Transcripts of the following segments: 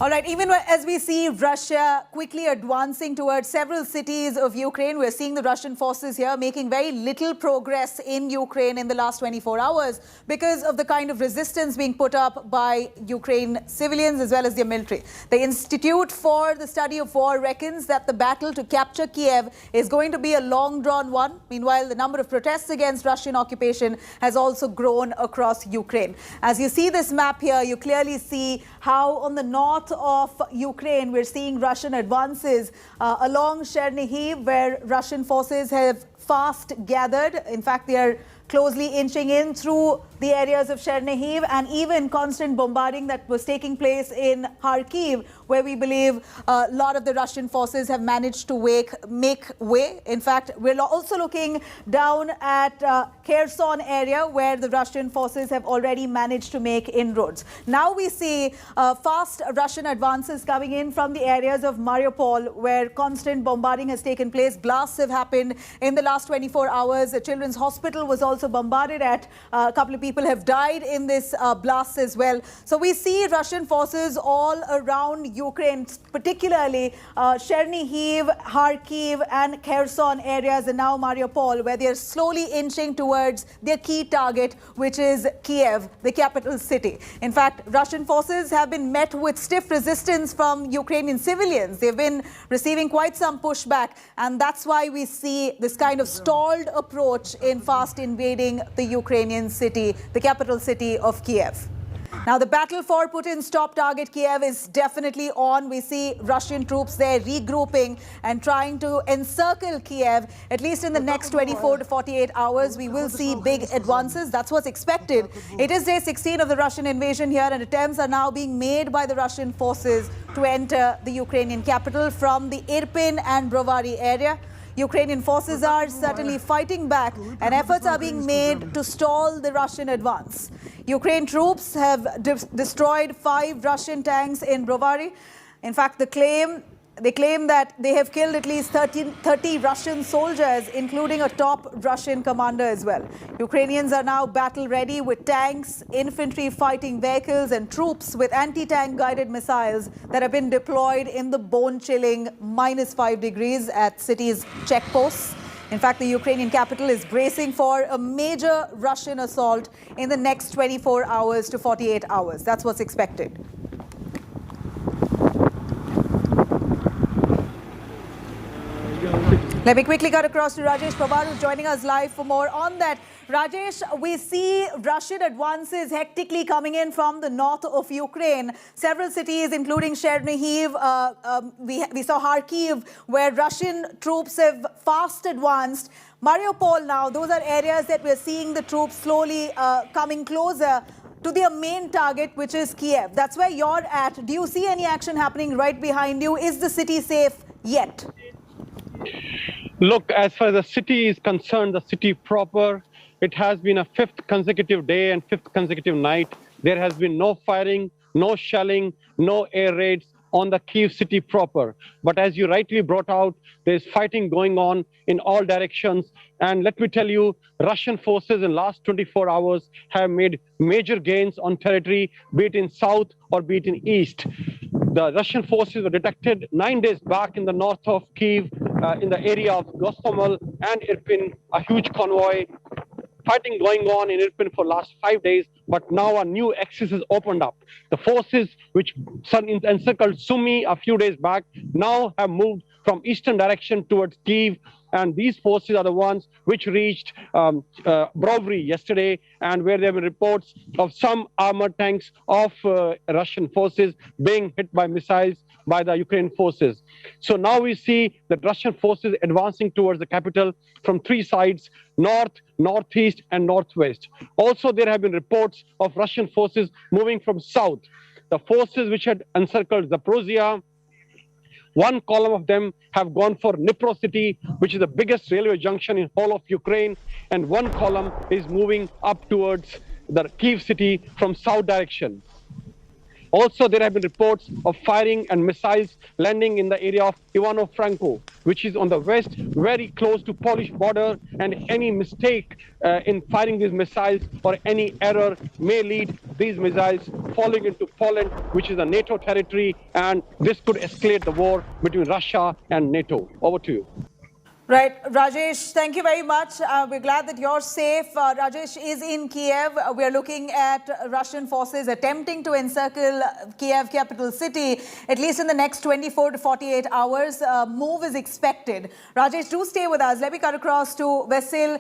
All right, even as we see Russia quickly advancing towards several cities of Ukraine, we're seeing the Russian forces here making very little progress in Ukraine in the last 24 hours because of the kind of resistance being put up by Ukraine civilians as well as their military. The Institute for the Study of War reckons that the battle to capture Kiev is going to be a long-drawn one. Meanwhile, the number of protests against Russian occupation has also grown across Ukraine. As you see this map here, you clearly see how on the north of Ukraine, we're seeing Russian advances along Chernihiv, where Russian forces have fast gathered. In fact, they are closely inching in through the areas of Chernihiv, and even constant bombarding that was taking place in Kharkiv, where we believe a lot of the Russian forces have managed to make way. In fact, we're also looking down at Kherson area, where the Russian forces have already managed to make inroads. Now we see fast Russian advances coming in from the areas of Mariupol, where constant bombarding has taken place. Blasts have happened in the last 24 hours. A children's hospital was also bombarded at. A couple of people have died in this blast as well. So we see Russian forces all around Ukraine, particularly Chernihiv, Kharkiv and Kherson areas, and now Mariupol, where they are slowly inching towards their key target, which is Kiev, the capital city. In fact, Russian forces have been met with stiff resistance from Ukrainian civilians. They've been receiving quite some pushback, and that's why we see this kind of stalled approach in fast invading the Ukrainian city, the capital city of Kiev. Now, the battle for Putin's top target, Kiev, is definitely on. We see Russian troops there regrouping and trying to encircle Kiev. At least in the next 24 to 48 hours, we will see big advances. That's what's expected. It is day 16 of the Russian invasion here, and attempts are now being made by the Russian forces to enter the Ukrainian capital from the Irpin and Brovary area. Ukrainian forces are certainly fighting back, and efforts are being made to stall the Russian advance. Ukraine troops have destroyed 5 Russian tanks in Brovary. In fact, they claim that they have killed at least 30 Russian soldiers, including a top Russian commander as well. Ukrainians are now battle ready with tanks, infantry fighting vehicles and troops with anti-tank guided missiles that have been deployed in the bone-chilling -5 degrees at cities' checkposts. In fact, the Ukrainian capital is bracing for a major Russian assault in the next 24 hours to 48 hours. That's what's expected. Let me quickly cut across to Rajesh Pawar, who's joining us live for more on that. Rajesh, we see Russian advances hectically coming in from the north of Ukraine. Several cities, including Chernihiv, we saw Kharkiv, where Russian troops have fast advanced. Mariupol now, those are areas that we're seeing the troops slowly coming closer to their main target, which is Kiev. That's where you're at. Do you see any action happening right behind you? Is the city safe yet? Look, as far as the city is concerned, the city proper, it has been a 5th consecutive day and 5th consecutive night. There has been no firing, no shelling, no air raids on the Kyiv city proper. But as you rightly brought out, there's fighting going on in all directions. And let me tell you, Russian forces in the last 24 hours have made major gains on territory, be it in south or be it in east. The Russian forces were detected 9 days back in the north of Kyiv, in the area of Gostomel and Irpin, a huge convoy. Fighting going on in Irpin for the last 5 days, but now a new axis is opened up. The forces which encircled Sumy a few days back now have moved from eastern direction towards Kyiv, and these forces are the ones which reached Brovary yesterday, and where there have been reports of some armored tanks of Russian forces being hit by missiles by the Ukrainian forces. So now we see that Russian forces advancing towards the capital from 3 sides: north, northeast and northwest. Also, there have been reports of Russian forces moving from south. The forces which had encircled Zaporozhye, one column of them have gone for Dnipro city, which is the biggest railway junction in whole of Ukraine, and one column is moving up towards the Kyiv city from south direction. Also, there have been reports of firing and missiles landing in the area of Ivano-Franko, which is on the west, very close to Polish border, and any mistake in firing these missiles or any error may lead these missiles falling into Poland, which is a NATO territory, and this could escalate the war between Russia and NATO. Over to you. Right, Rajesh, thank you very much. We're glad that you're safe. Rajesh is in Kiev. We're looking at Russian forces attempting to encircle Kiev, capital city, at least in the next 24 to 48 hours. Move is expected. Rajesh, do stay with us. Let me cut across to Vasil,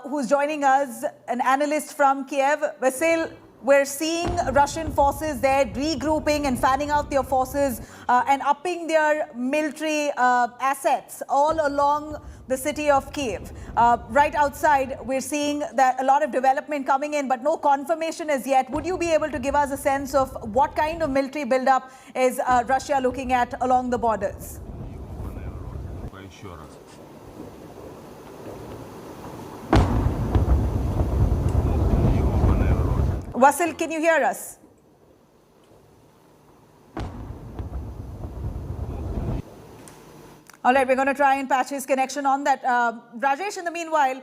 who's joining us, an analyst from Kiev. Vasil, we're seeing Russian forces there regrouping and fanning out their forces and upping their military assets all along the city of Kiev. Right outside, we're seeing that a lot of development coming in, but no confirmation as yet. Would you be able to give us a sense of what kind of military buildup is Russia looking at along the borders? Vasil, can you hear us? All right, we're going to try and patch his connection on that. Rajesh, in the meanwhile,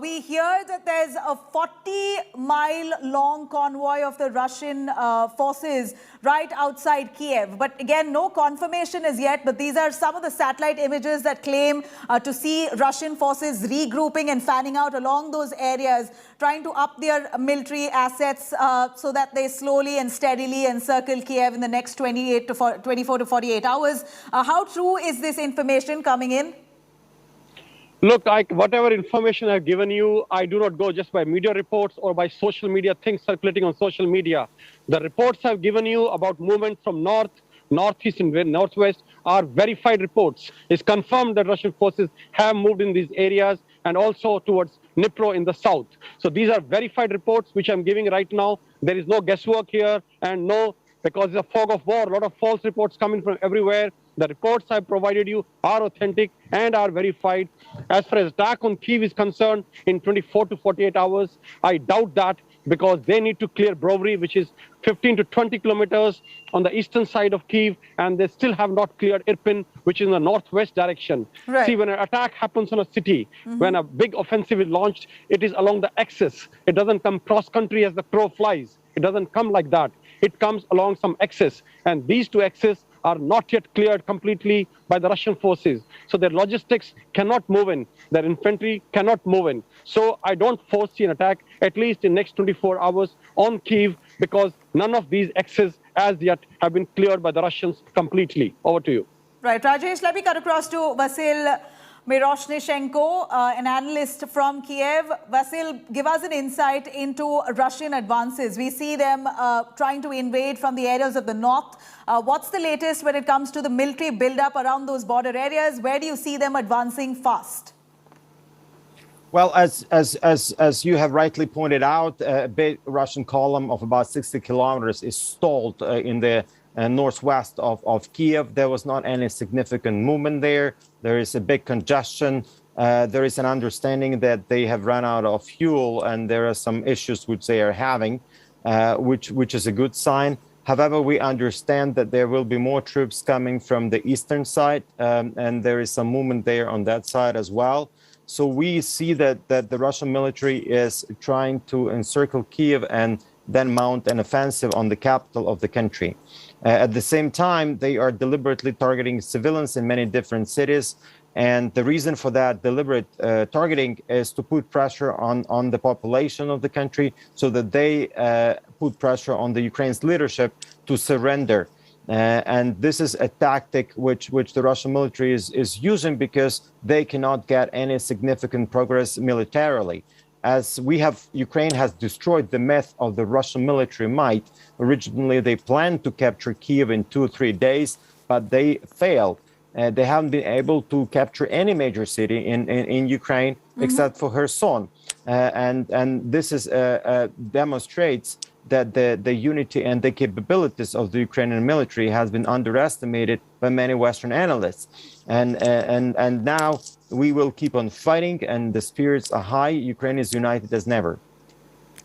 we hear that there's a 40-mile-long convoy of the Russian forces right outside Kiev. But again, no confirmation as yet, but these are some of the satellite images that claim to see Russian forces regrouping and fanning out along those areas, trying to up their military assets so that they slowly and steadily encircle Kiev in the next 24 to 48 hours. How true is this information coming in? Look, whatever information I've given you, I do not go just by media reports or by social media things circulating on social media. The reports I've given you about movement from north, northeast and northwest are verified reports. It's confirmed that Russian forces have moved in these areas and also towards Dnipro in the south. So these are verified reports which I'm giving right now. There is no guesswork here and no, because it's a fog of war, a lot of false reports coming from everywhere. The reports I've provided you are authentic and are verified. As far as attack on Kyiv is concerned, in 24 to 48 hours, I doubt that because they need to clear Brovary, which is 15 to 20 kilometers on the eastern side of Kyiv, and they still have not cleared Irpin, which is in the northwest direction. Right. See, when an attack happens on a city, when a big offensive is launched, it is along the axis. It doesn't come cross-country as the crow flies. It doesn't come like that. It comes along some axis, and these two axes are not yet cleared completely by the Russian forces. So their logistics cannot move in, their infantry cannot move in. So I don't foresee an attack, at least in next 24 hours on Kyiv, because none of these axes as yet have been cleared by the Russians completely. Over to you. Right, Rajesh, let me cut across to Vasil Miroshnichenko, an analyst from Kiev. Vasil, give us an insight into Russian advances. We see them trying to invade from the areas of the north. What's the latest when it comes to the military buildup around those border areas? Where do you see them advancing fast? Well, as you have rightly pointed out, a big Russian column of about 60 kilometers is stalled in the northwest of Kiev. There was not any significant movement there. There is a big congestion. There is an understanding that they have run out of fuel, and there are some issues which they are having, which is a good sign. However, we understand that there will be more troops coming from the eastern side, and there is some movement there on that side as well. So we see that the Russian military is trying to encircle Kiev and then mount an offensive on the capital of the country. At the same time, they are deliberately targeting civilians in many different cities. And the reason for that deliberate targeting is to put pressure on the population of the country so that they put pressure on the Ukraine's leadership to surrender. And this is a tactic which the Russian military is using because they cannot get any significant progress militarily. As Ukraine has destroyed the myth of the Russian military might. Originally, they planned to capture Kyiv in 2 or 3 days, but they failed. They haven't been able to capture any major city in Ukraine except for Kherson. And this is demonstrates that the unity and the capabilities of the Ukrainian military has been underestimated by many Western analysts. And now we will keep on fighting, and the spirits are high. Ukraine is united as never.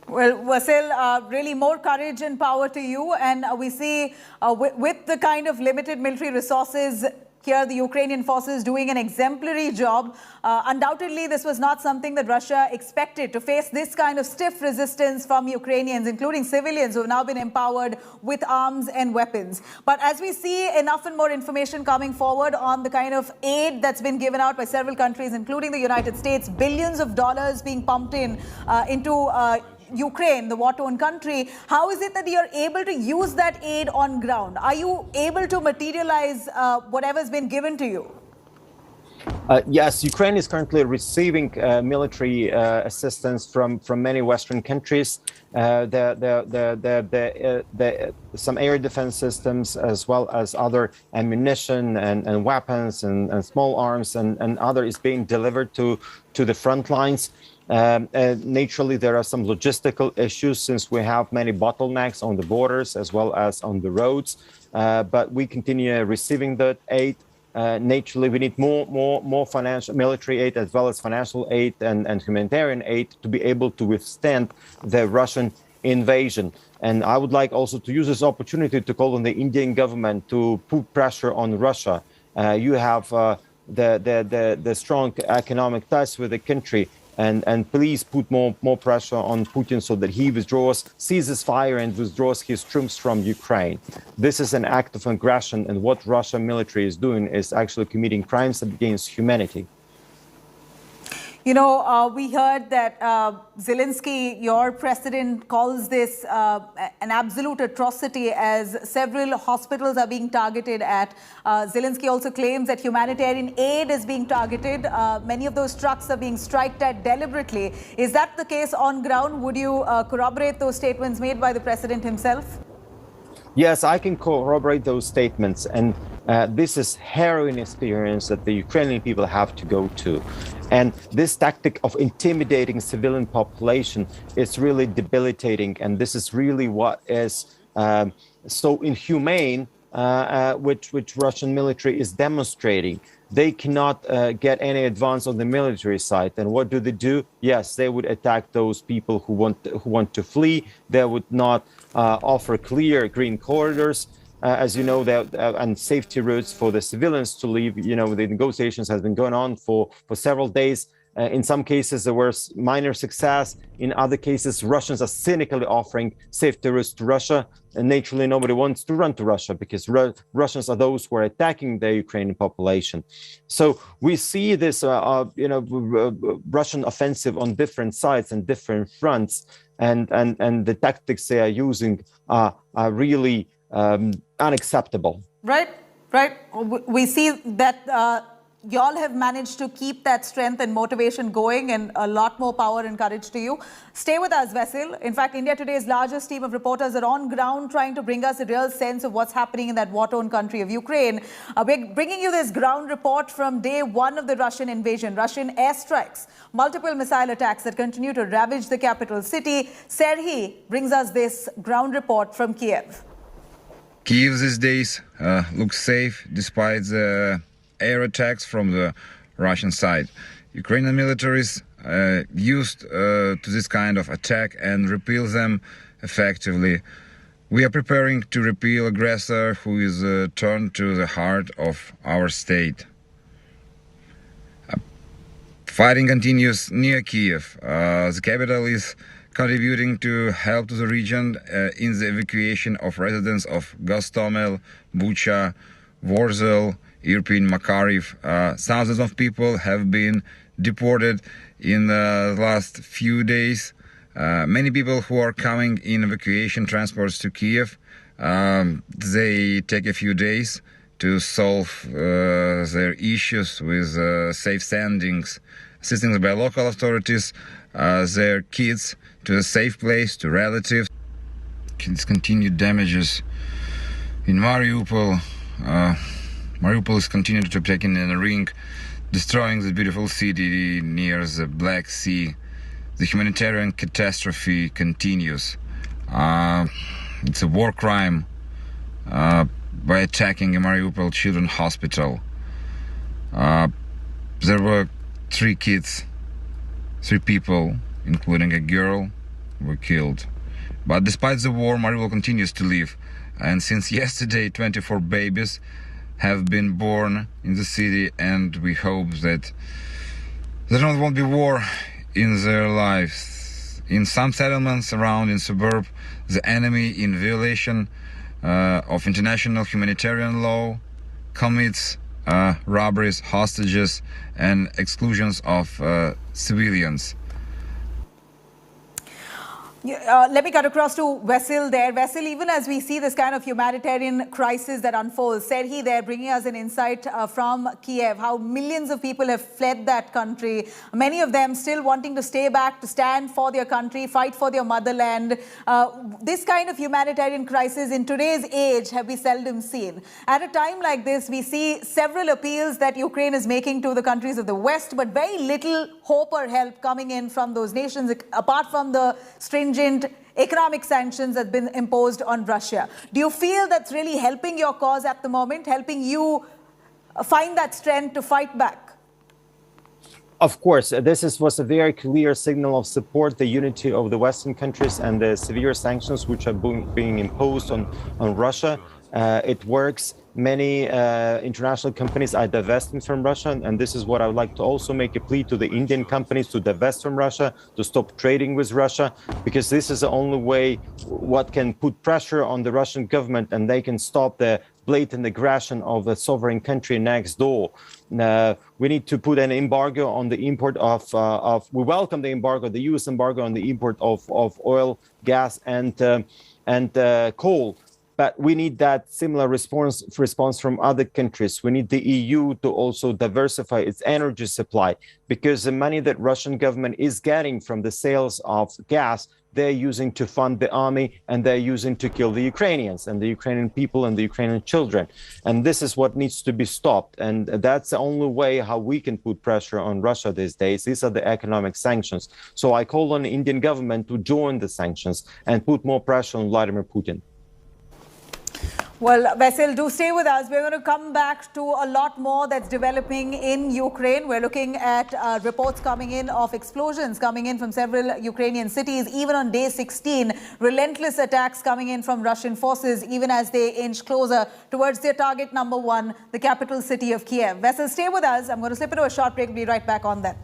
Well, Vasil, really more courage and power to you. And we see with the kind of limited military resources here, the Ukrainian forces doing an exemplary job. Undoubtedly, this was not something that Russia expected, to face this kind of stiff resistance from Ukrainians, including civilians who have now been empowered with arms and weapons. But as we see enough and more information coming forward on the kind of aid that's been given out by several countries, including the United States, billions of dollars being pumped into Ukraine, the war-torn country, how is it that you're able to use that aid on ground? Are you able to materialize whatever's been given to you? Yes, Ukraine is currently receiving military assistance from many Western countries. Some air defense systems, as well as other ammunition and weapons and small arms and other, is being delivered to the front lines. Naturally, there are some logistical issues since we have many bottlenecks on the borders as well as on the roads. But we continue receiving that aid. Naturally, we need more financial, military aid, as well as financial aid and humanitarian aid to be able to withstand the Russian invasion. And I would like also to use this opportunity to call on the Indian government to put pressure on Russia. You have the strong economic ties with the country. And please put more pressure on Putin so that he ceases fire and withdraws his troops from Ukraine. This is an act of aggression, and what Russian military is doing is actually committing crimes against humanity. You know, we heard that Zelensky, your president, calls this an absolute atrocity as several hospitals are being targeted at. Zelensky also claims that humanitarian aid is being targeted. Many of those trucks are being striked at deliberately. Is that the case on ground? Would you corroborate those statements made by the president himself? Yes, I can corroborate those statements. And this is harrowing experience that the Ukrainian people have to go to. And this tactic of intimidating civilian population is really debilitating. And this is really what is so inhumane, which Russian military is demonstrating. They cannot get any advance on the military side. And what do? Yes, they would attack those people who want to flee. They would not offer clear green corridors, as you know, and safety routes for the civilians to leave. You know, the negotiations has been going on for several days. In some cases, there was minor success. In other cases, Russians are cynically offering safety routes to Russia. And naturally, nobody wants to run to Russia because Russians are those who are attacking the Ukrainian population. So we see this, Russian offensive on different sides and different fronts, and the tactics they are using are really unacceptable. Right. We see that y'all have managed to keep that strength and motivation going, and a lot more power and courage to you. Stay with us, Vasil. In fact, India Today's largest team of reporters are on ground trying to bring us a real sense of what's happening in that war-torn country of Ukraine. We're bringing you this ground report from day one of the Russian invasion. Russian airstrikes, multiple missile attacks that continue to ravage the capital city. Serhiy brings us this ground report from Kiev. Kyiv these days looks safe despite the air attacks from the Russian side. Ukrainian militaries used to this kind of attack and repel them effectively. We are preparing to repel aggressor who is turned to the heart of our state. Fighting continues near Kiev. The capital is contributing to help to the region in the evacuation of residents of Gostomel, Bucha, Warzel, Irpin, Makariv. Thousands of people have been deported in the last few days. Many people who are coming in evacuation transports to Kiev, they take a few days to solve their issues with safe standings, assistance by local authorities, their kids to a safe place, to relatives. Continued damages in Mariupol. Mariupol is continuing to be taken in a ring, destroying the beautiful city near the Black Sea. The humanitarian catastrophe continues. It's a war crime by attacking a Mariupol children's hospital. There were three people, including a girl, were killed. But despite the war, Mariupol continues to live. And since yesterday, 24 babies have been born in the city, and we hope that there won't be war in their lives. In some settlements around in suburb, the enemy, in violation of international humanitarian law, commits robberies, hostages, and exclusions of civilians. Let me cut across to Vasil there. Vasil, even as we see this kind of humanitarian crisis that unfolds, Serhi there bringing us an insight from Kiev, how millions of people have fled that country, many of them still wanting to stay back, to stand for their country, fight for their motherland. This kind of humanitarian crisis in today's age have we seldom seen. At a time like this, we see several appeals that Ukraine is making to the countries of the West, but very little hope or help coming in from those nations, apart from the stringent economic sanctions that have been imposed on Russia. Do you feel that's really helping your cause at the moment, helping you find that strength to fight back? Of course, this was a very clear signal of support, the unity of the Western countries and the severe sanctions which are being imposed on Russia. It works. Many international companies are divesting from Russia, and this is what I would like to also make a plea to the Indian companies to divest from Russia, to stop trading with Russia, because this is the only way what can put pressure on the Russian government, and they can stop the blatant aggression of the sovereign country next door. We need to put an embargo on the import of we welcome the embargo, the US embargo on the import of oil, gas, and coal. But we need that similar response from other countries. We need the EU to also diversify its energy supply, because the money that Russian government is getting from the sales of gas, they're using to fund the army, and they're using to kill the Ukrainians and the Ukrainian people and the Ukrainian children. And this is what needs to be stopped. And that's the only way how we can put pressure on Russia these days. These are the economic sanctions. So I call on the Indian government to join the sanctions and put more pressure on Vladimir Putin. Well, Vasil, do stay with us. We're going to come back to a lot more that's developing in Ukraine. We're looking at reports coming in of explosions coming in from several Ukrainian cities. Even on day 16, relentless attacks coming in from Russian forces, even as they inch closer towards their target number one, the capital city of Kiev. Vasil, stay with us. I'm going to slip into a short break. We'll be right back on that.